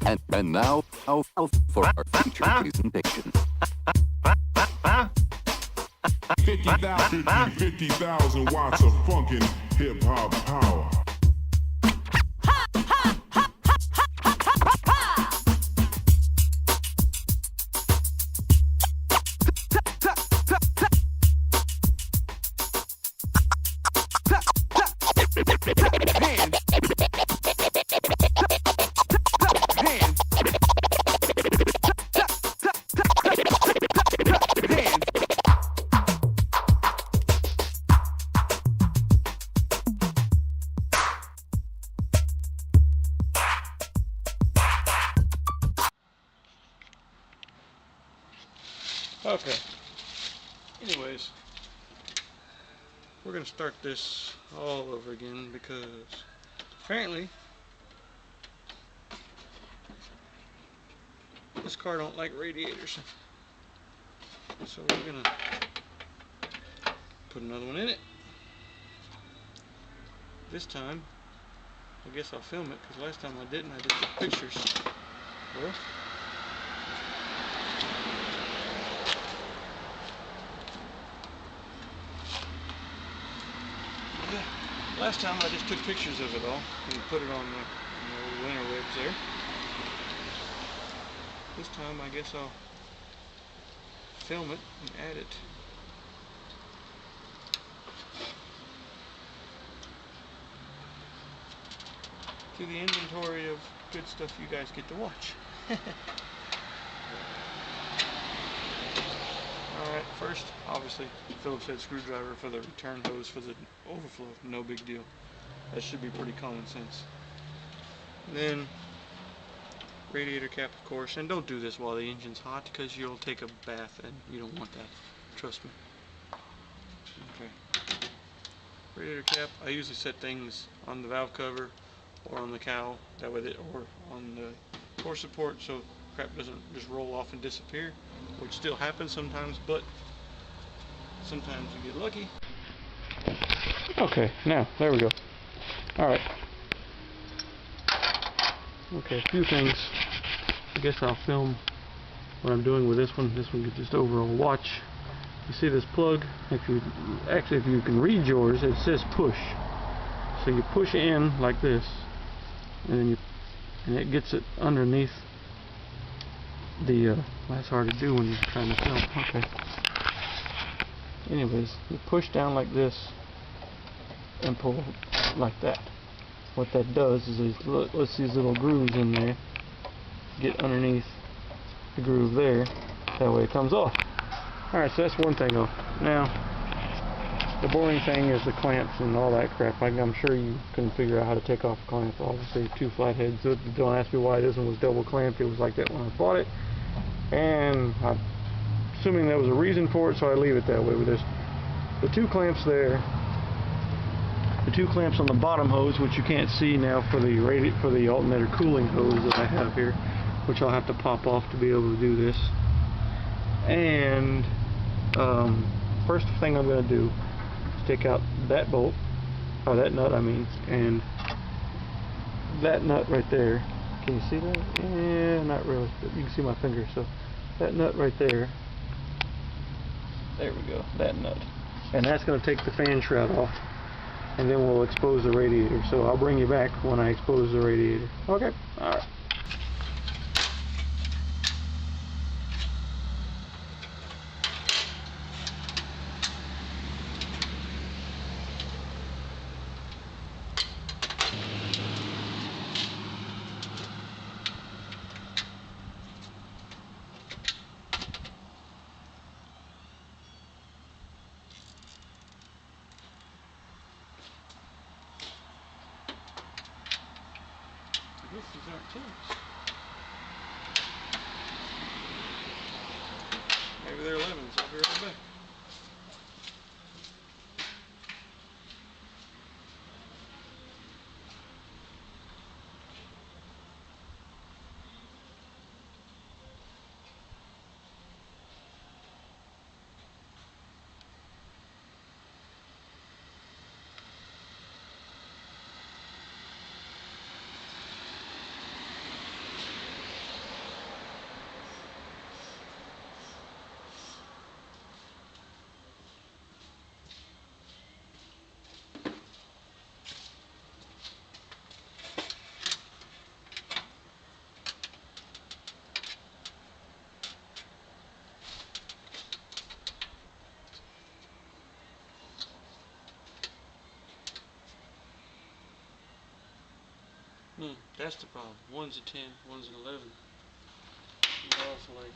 And now for our feature presentation. 50,000 watts of funkin' hip-hop power. Okay. Anyways, we're gonna start this all over again because apparently this car don't like radiators. So we're gonna put another one in it. This time, I guess I'll film it because last time I didn't. I just took pictures. Well, last time I just took pictures of it all and put it on the interwebs there. This time I guess I'll film it and add it to the inventory of good stuff you guys get to watch. Alright, first, obviously, Phillips head screwdriver for the return hose for the overflow. No big deal. That should be pretty common sense. Then, radiator cap, of course. And don't do this while the engine's hot because you'll take a bath and you don't want that. Trust me. Okay. Radiator cap, I usually set things on the valve cover or on the cowl, that way, or on the core support so crap doesn't just roll off and disappear, which still happens sometimes, but sometimes you get lucky. Okay, now, there we go. Alright. Okay, a few things. I guess I'll film what I'm doing with this one. This one gets just overall watch. You see this plug? If you can read yours, it says push. So you push in like this, and then it gets it underneath the that's hard to do when you're trying to film. Okay. Anyways, you push down like this and pull like that. What that does is it lets these little grooves in there get underneath the groove there. That way it comes off. Alright, so that's one thing off. Now, the boring thing is the clamps and all that crap. I'm sure you couldn't figure out how to take off a clamp. Obviously, two flatheads. So don't ask me why this one was double clamped. It was like that when I bought it. And I'm assuming there was a reason for it, so I leave it that way. But there's the two clamps there. The two clamps on the bottom hose, which you can't see now for the alternator cooling hose that I have here, which I'll have to pop off to be able to do this. And first thing I'm going to do is take out that bolt, or that nut I mean, and that nut right there. Can you see that? Yeah, not really, but you can see my finger. So that nut right there. There we go, that nut. And that's going to take the fan shroud off. And then we'll expose the radiator. So I'll bring you back when I expose the radiator. Okay? Alright. These aren't tens. Maybe they're 11s. I'll be right back. That's the problem. One's a 10, one's an 11. They're off like.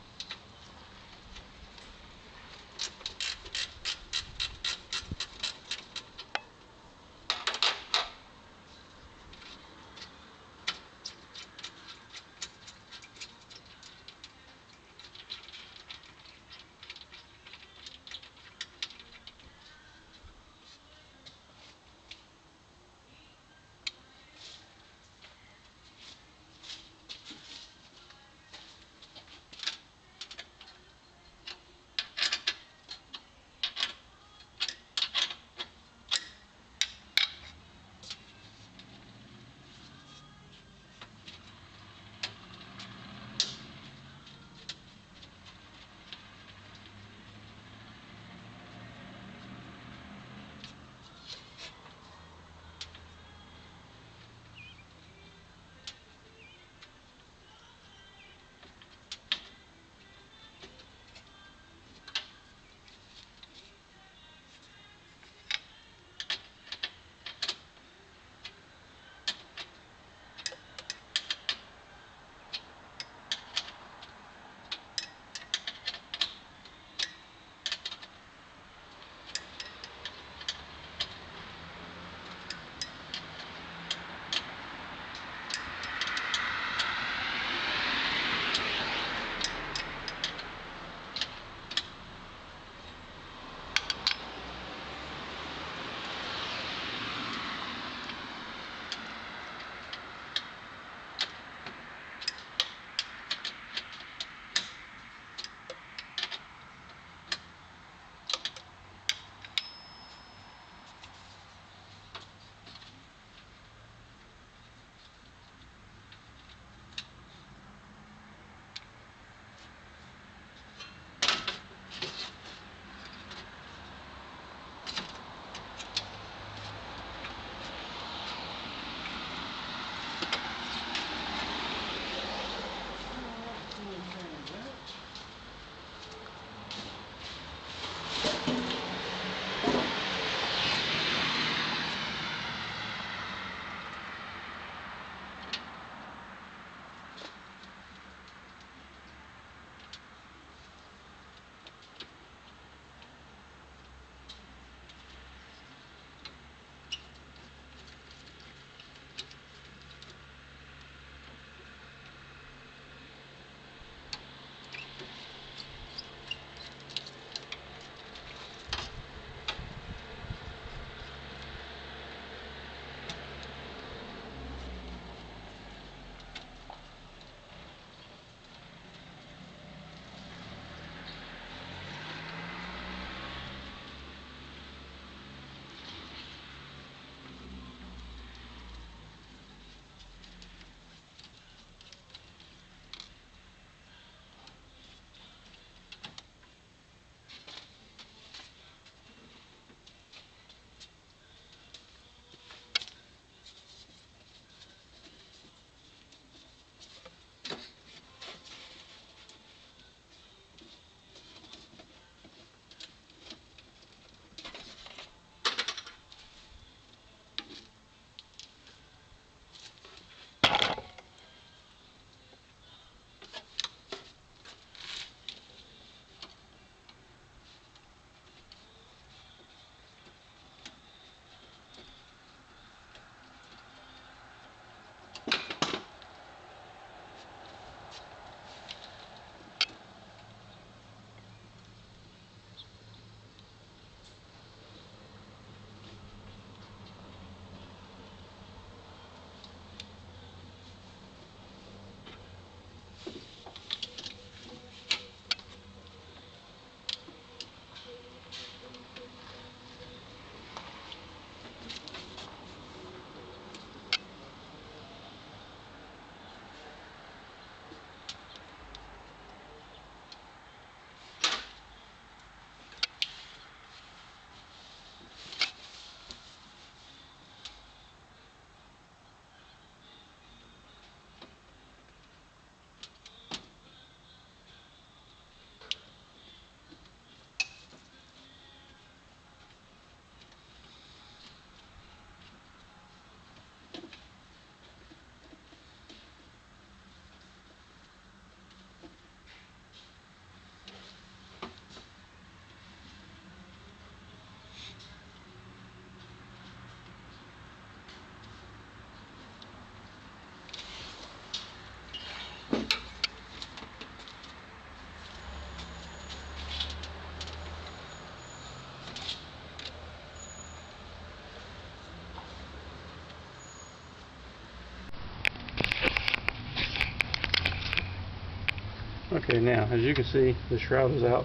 Okay, now as you can see, the shroud is out.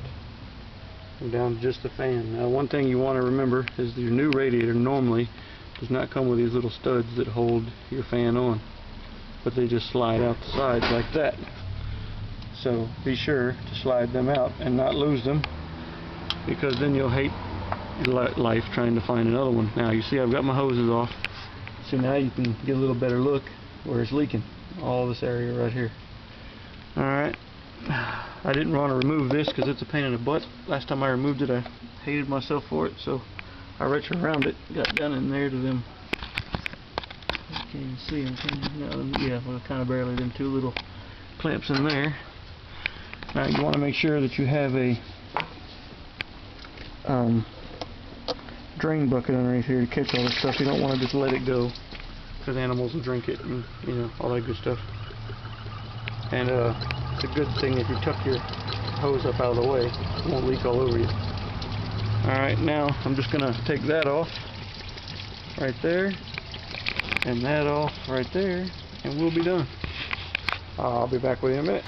I'm down to just the fan. Now, one thing you want to remember is your new radiator normally does not come with these little studs that hold your fan on, but they just slide out the sides like that. So be sure to slide them out and not lose them, because then you'll hate life trying to find another one. Now you see I've got my hoses off. So now you can get a little better look where it's leaking. All this area right here. Alright. I didn't want to remove this because it's a pain in the butt. Last time I removed it I hated myself for it, so I reached around it, got down in there to them. You can't even see them, can you? No, yeah, well, kind of barely, them two little clamps in there. Now you want to make sure that you have a drain bucket underneath here to catch all this stuff. You don't want to just let it go, because animals will drink it and, you know, all that good stuff. And it's a good thing if you tuck your hose up out of the way, it won't leak all over you. Alright, now I'm just going to take that off right there, and that off right there, and we'll be done. I'll be back with you in a minute.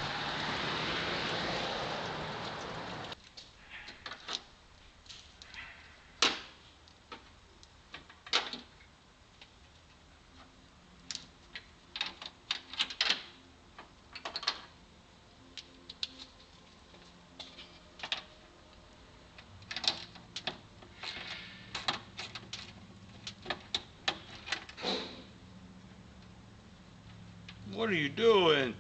What are you doing?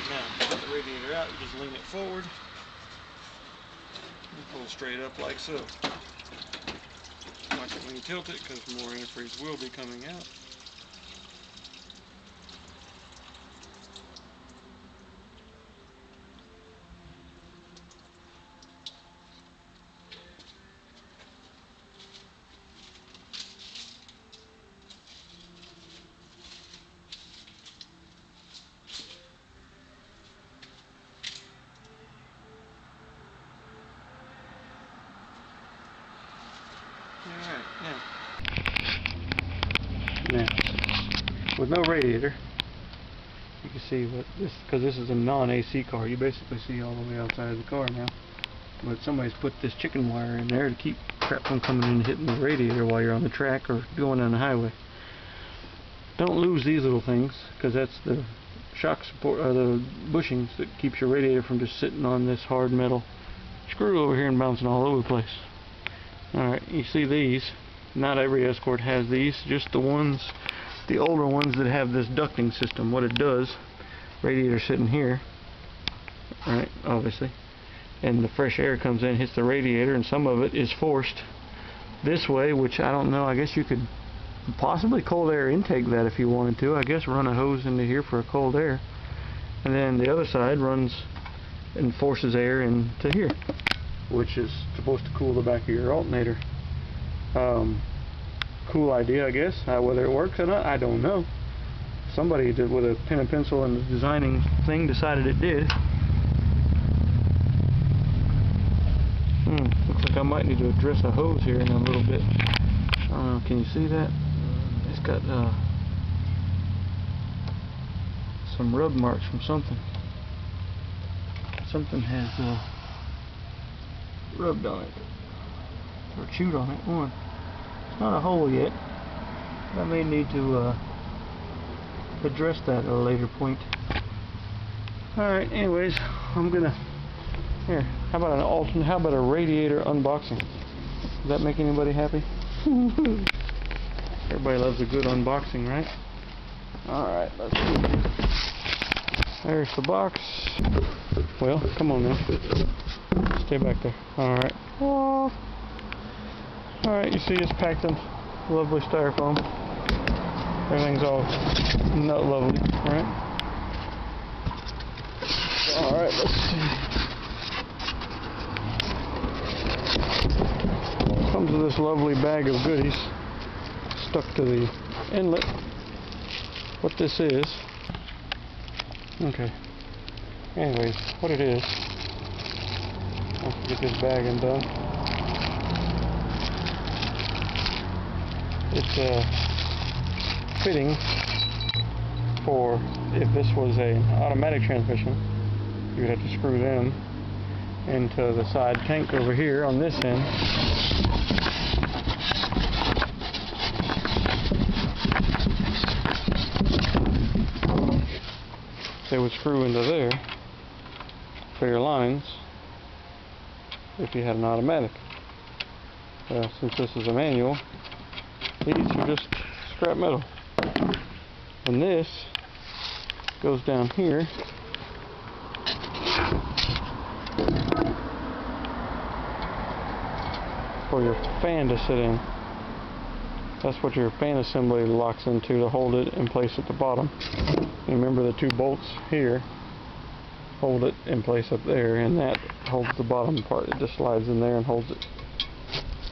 Now, put the radiator out, you just lean it forward and pull straight up like so. Watch it when you tilt it, because more antifreeze will be coming out. Alright, now, with no radiator, you can see what this, because this is a non-AC car, you basically see all the way outside of the car now. But somebody's put this chicken wire in there to keep crap from coming in and hitting the radiator while you're on the track or going down the highway. Don't lose these little things, because that's the shock support, or the bushings that keeps your radiator from just sitting on this hard metal screw over here and bouncing all over the place. Alright, you see these. Not every Escort has these, just the ones, the older ones that have this ducting system. What it does, radiator sitting here, right, obviously, and the fresh air comes in, hits the radiator, and some of it is forced this way, which I don't know, I guess you could possibly cold air intake that if you wanted to. I guess run a hose into here for a cold air, and then the other side runs and forces air into here, which is supposed to cool the back of your alternator. Cool idea, I guess. Whether it works or not, I don't know. Somebody did with a pen and pencil and the designing thing decided it did. Looks like I might need to address a hose here in a little bit. I don't know, can you see that? It's got some rub marks from something. Something has rubbed on it or chewed on it. One, it's not a hole yet. I may need to address that at a later point. Alright, anyways, I'm gonna here, how about an alternate, how about a radiator unboxing? Does that make anybody happy? Everybody loves a good unboxing, right? Alright, let's see. There's the box. Well, come on now. Stay back there. Alright. Oh. Alright, you see it's packed in lovely styrofoam. Everything's all not lovely, right? Alright, let's see. Comes with this lovely bag of goodies stuck to the inlet. What this is. Okay. Anyways, what it is. Let's get this bag undone. It's a fitting for if this was an automatic transmission, you would have to screw them into the side tank over here on this end. They would screw into there for your lines if you had an automatic. Since this is a manual, these are just scrap metal. And this goes down here for your fan to sit in. That's what your fan assembly locks into to hold it in place at the bottom. And remember the two bolts here hold it in place up there, and that holds the bottom part. It just slides in there and holds it.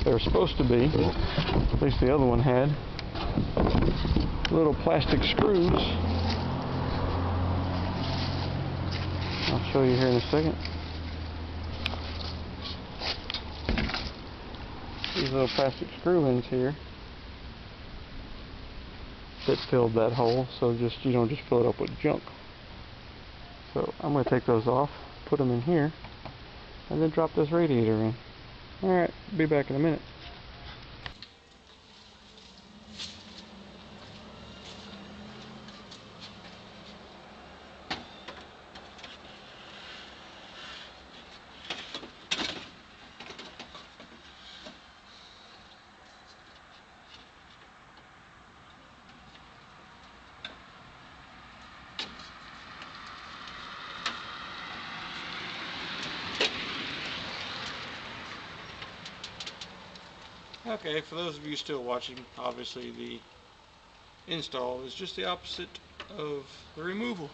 They were supposed to be, at least the other one had, little plastic screws. I'll show you here in a second. These little plastic screw-ins here that filled that hole, so you don't just fill it up with junk. So I'm going to take those off, put them in here, and then drop this radiator in. Alright, be back in a minute. Okay, for those of you still watching, obviously the install is just the opposite of the removal.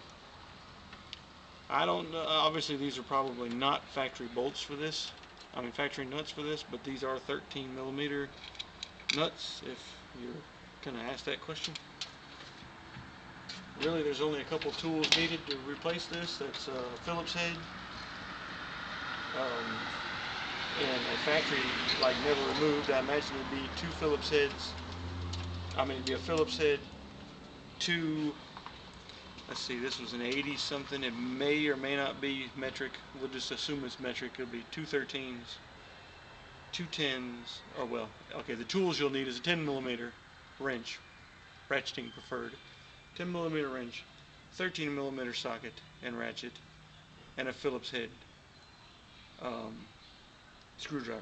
I don't know, obviously these are probably not factory bolts for this, factory nuts for this, but these are 13mm nuts, if you're going to ask that question. Really, there's only a couple tools needed to replace this. That's a Phillips head, and a factory, like, never removed. I imagine it'd be two Phillips heads. It'd be a Phillips head, two, let's see, this was an 80 something. It may or may not be metric. We'll just assume it's metric. It'll be two 13s, two 10s, or well, okay, the tools you'll need is a 10mm wrench, ratcheting preferred, 10mm wrench, 13mm socket and ratchet, and a Phillips head screwdriver.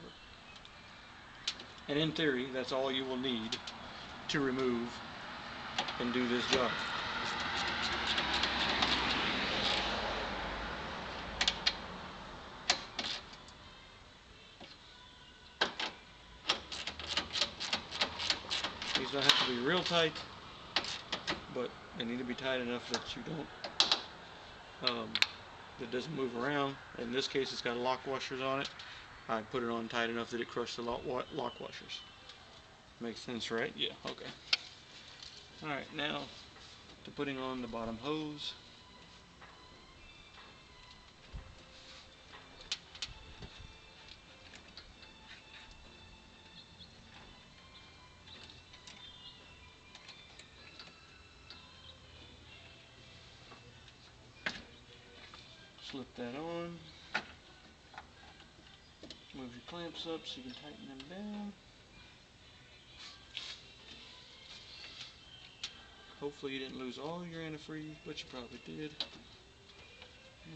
And in theory, that's all you will need to remove and do this job. These don't have to be real tight, but they need to be tight enough that you don't, that doesn't move around. In this case, it's got lock washers on it. I put it on tight enough that it crushed the lock washers. Makes sense, right? Yeah, okay. Alright, now to putting on the bottom hose. Slip that on. Move your clamps up so you can tighten them down. Hopefully you didn't lose all your antifreeze, but you probably did.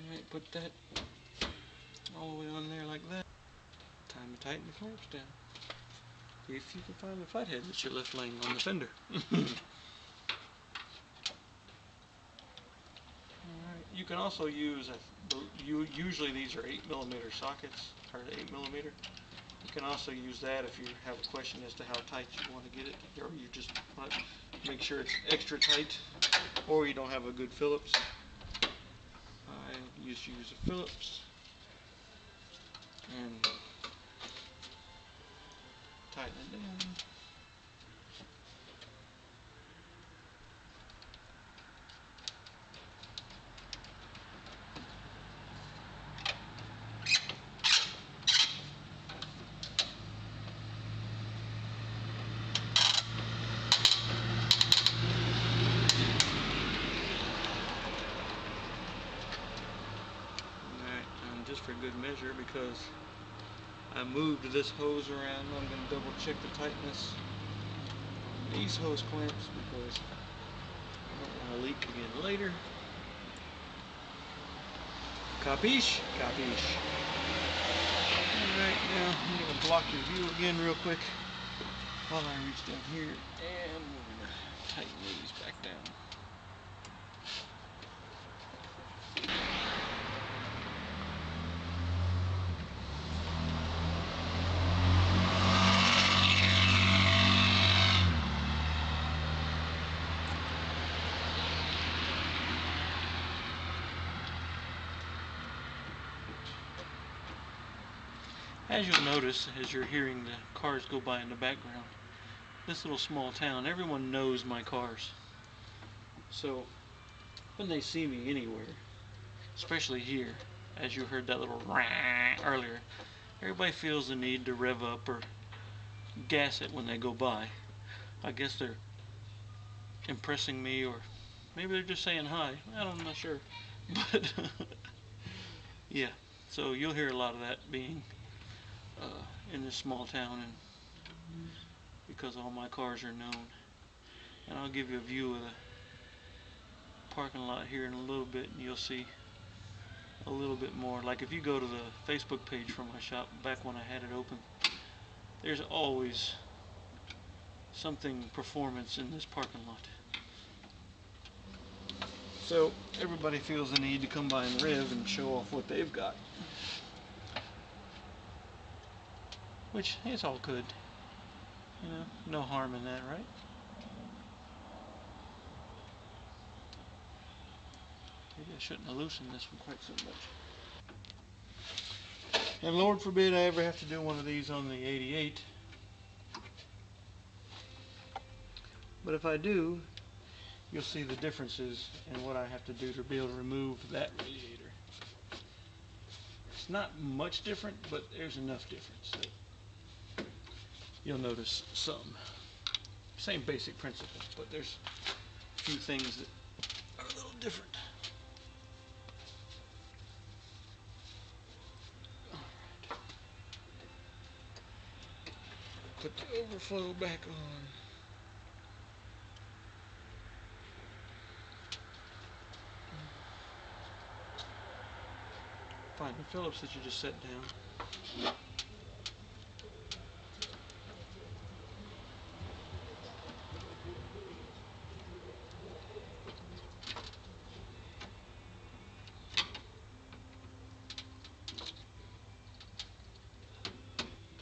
Alright, put that all the way on there like that. Time to tighten the clamps down. If you can find the flathead that you left laying on the fender. can also use, usually these are 8mm sockets, or 8mm. You can also use that if you have a question as to how tight you want to get it, or you just want to make sure it's extra tight, or you don't have a good Phillips. I just use a Phillips and tighten it down. Just for good measure, because I moved this hose around, I'm going to double check the tightness on these hose clamps because I don't want to leak again later. Capiche? Capiche. Alright, now I'm going to block your view again real quick while I reach down here, and we're going to tighten these back down. As you'll notice, as you're hearing the cars go by in the background, this little small town, everyone knows my cars. So when they see me anywhere, especially here, as you heard that little rah earlier, everybody feels the need to rev up or gas it when they go by. I guess they're impressing me, or maybe they're just saying hi. I'm not sure. But yeah, so you'll hear a lot of that being in this small town, and because all my cars are known. And I'll give you a view of the parking lot here in a little bit, and you'll see a little bit more. Like if you go to the Facebook page for my shop back when I had it open, there's always something performance in this parking lot. So everybody feels the need to come by and rev and show off what they've got. Which is all good. You know, no harm in that, right? Maybe I shouldn't have loosened this one quite so much. And Lord forbid I ever have to do one of these on the 88. But if I do, you'll see the differences in what I have to do to be able to remove that radiator. It's not much different, but there's enough difference that you'll notice some. Same basic principle, but there's a few things that are a little different. Alright. Put the overflow back on. Find the Phillips that you just set down.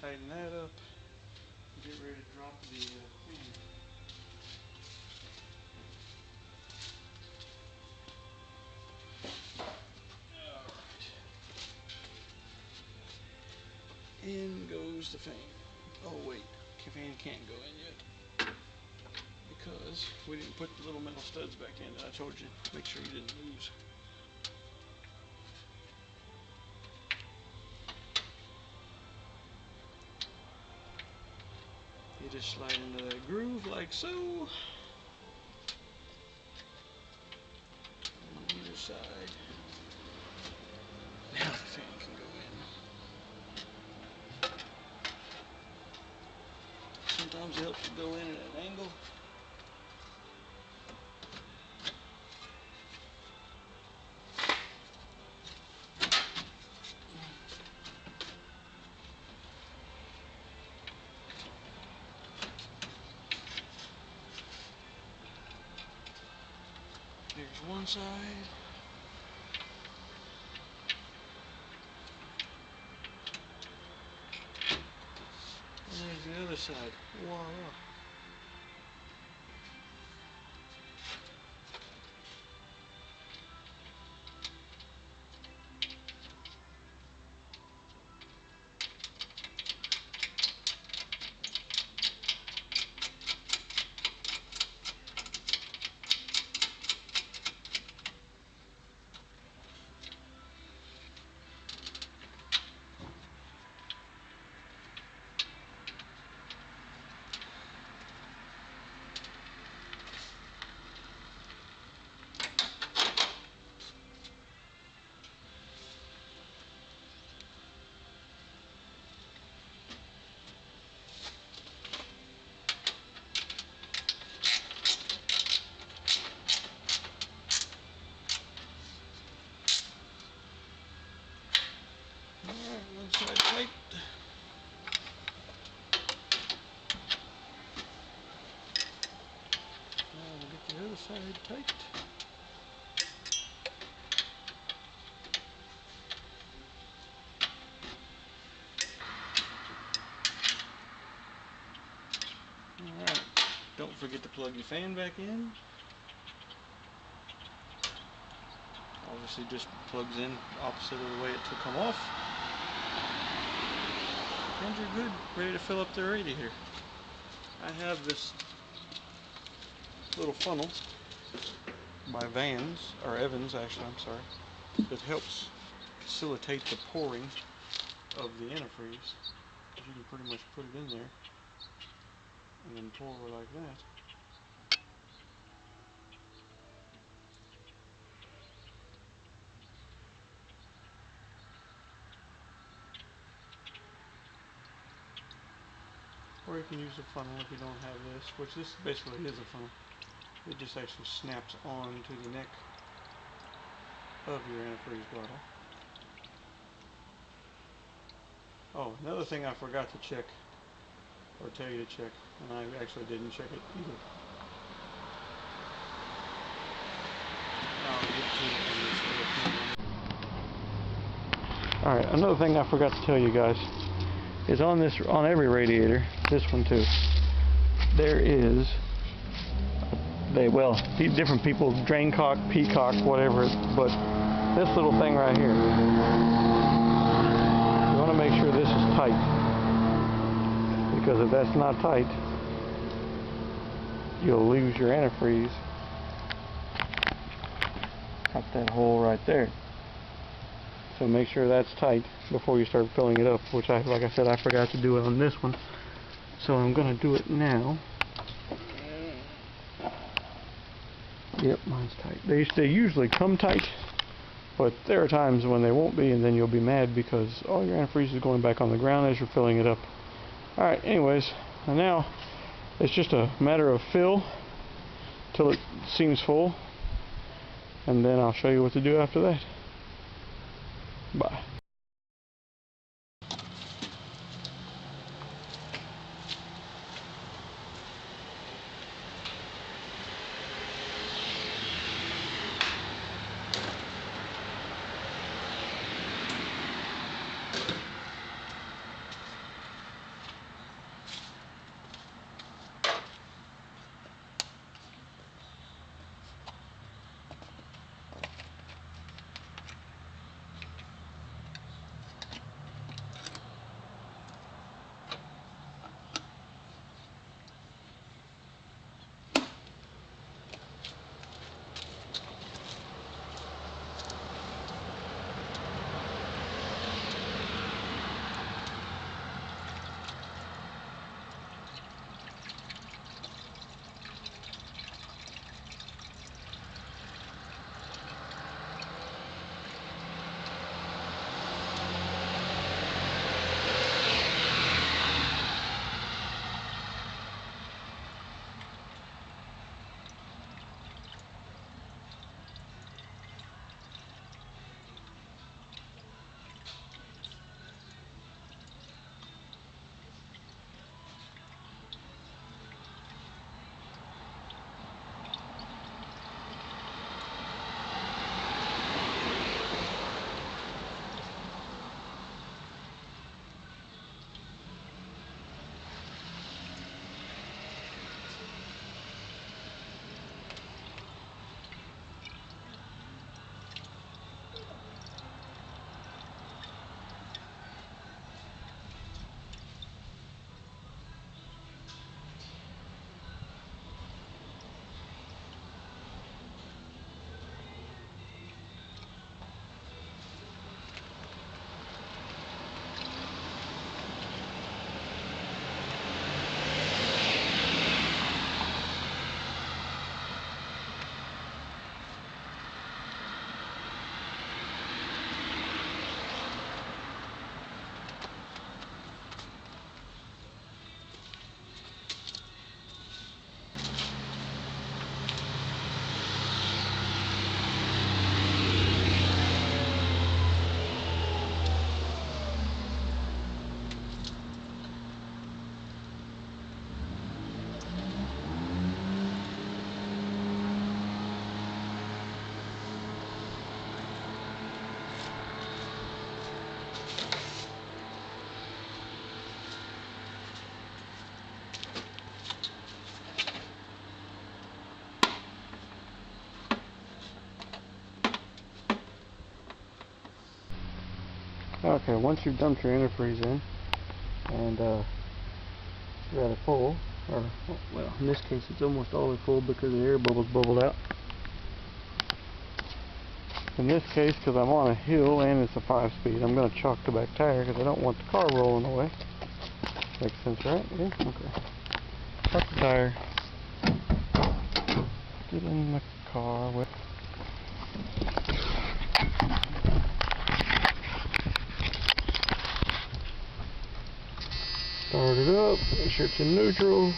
Tighten that up. Get ready to drop the fan. In goes the fan. Oh wait, the fan can't go in yet because we didn't put the little metal studs back in that I told you. Make sure you didn't lose. You just slide into that groove like so. On either side. Now the fan can go in. Sometimes it helps to go in at an angle. There's one side. side. Voila. Alright, one side tight. Now we'll get the other side tight. Alright, don't forget to plug your fan back in. Obviously just plugs in opposite of the way it took come off. And you're good, ready to fill up the radiator. I have this little funnel by Vans, or Evans actually, I'm sorry, that helps facilitate the pouring of the antifreeze. You can pretty much put it in there and then pour like that. Or you can use a funnel if you don't have this, which this basically is a funnel. It just actually snaps on to the neck of your antifreeze bottle. Oh, another thing I forgot to check, or tell you to check, and I actually didn't check it either. I'll get to it in this little. Alright, another thing I forgot to tell you guys is on every radiator, this one too, there is different people drain cock, peacock, whatever, but this little thing right here, you want to make sure this is tight, because if that's not tight, you'll lose your antifreeze. Got that hole right there. So make sure that's tight before you start filling it up, which like I said, I forgot to do it on this one. So I'm going to do it now. Yep, mine's tight. They usually come tight, but there are times when they won't be, and then you'll be mad because all your antifreeze is going back on the ground as you're filling it up. Alright, anyways, and now it's just a matter of fill till it seems full, and then I'll show you what to do after that. Bye. Okay, once you've dumped your antifreeze in and got it full, or well, in this case it's almost all full because the air bubbles bubbled out. In this case, because I'm on a hill and it's a 5-speed, I'm going to chalk the back tire because I don't want the car rolling away. Makes sense, right? Yeah? Okay. Chalk the tire. Get in the car with. Start it up, make sure it's in neutral.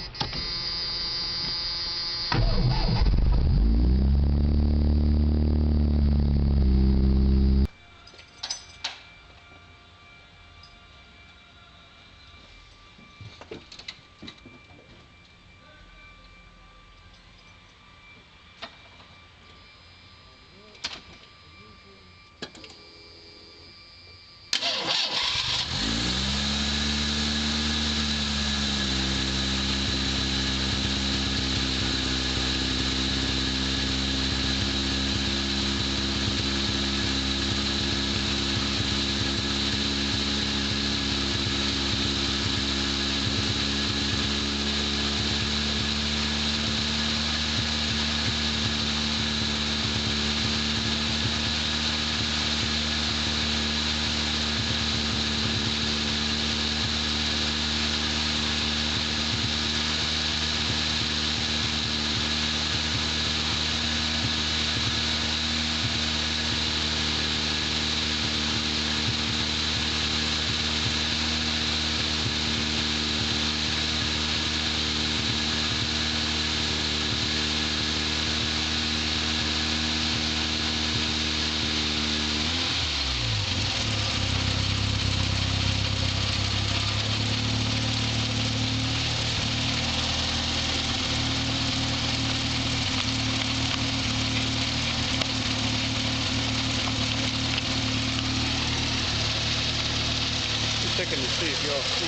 Checking to see if y'all see.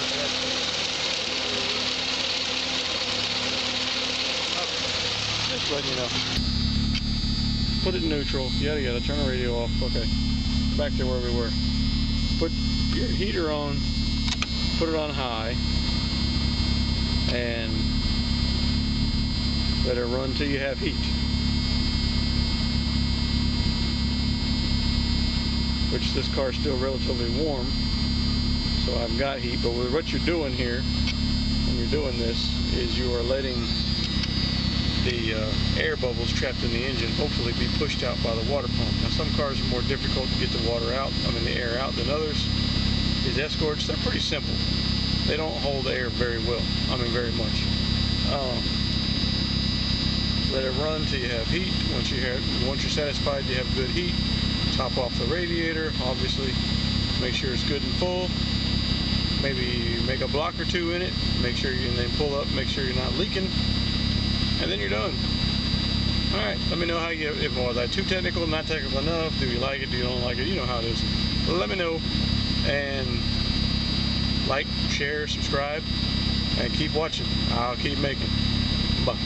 Okay. Just letting you know. Put it in neutral. Yada yada. Turn the radio off. Okay. Back to where we were. Put your heater on. Put it on high. And let it run till you have heat. Which this car is still relatively warm, so I've got heat. But what you're doing here, when you're doing this, is you are letting the air bubbles trapped in the engine hopefully be pushed out by the water pump. Now some cars are more difficult to get the water out, the air out than others. These Escorts, they're pretty simple. They don't hold air very well, very much. Let it run till you have heat. Once you're satisfied you have good heat, top off the radiator, obviously make sure it's good and full, maybe make a block or two in it, make sure and then pull up, make sure you're not leaking, and then you're done. Alright, let me know how if was I too technical, not technical enough, do you like it, do you don't like it, you know how it is. Let me know, and like, share, subscribe, and keep watching. I'll keep making. Bye.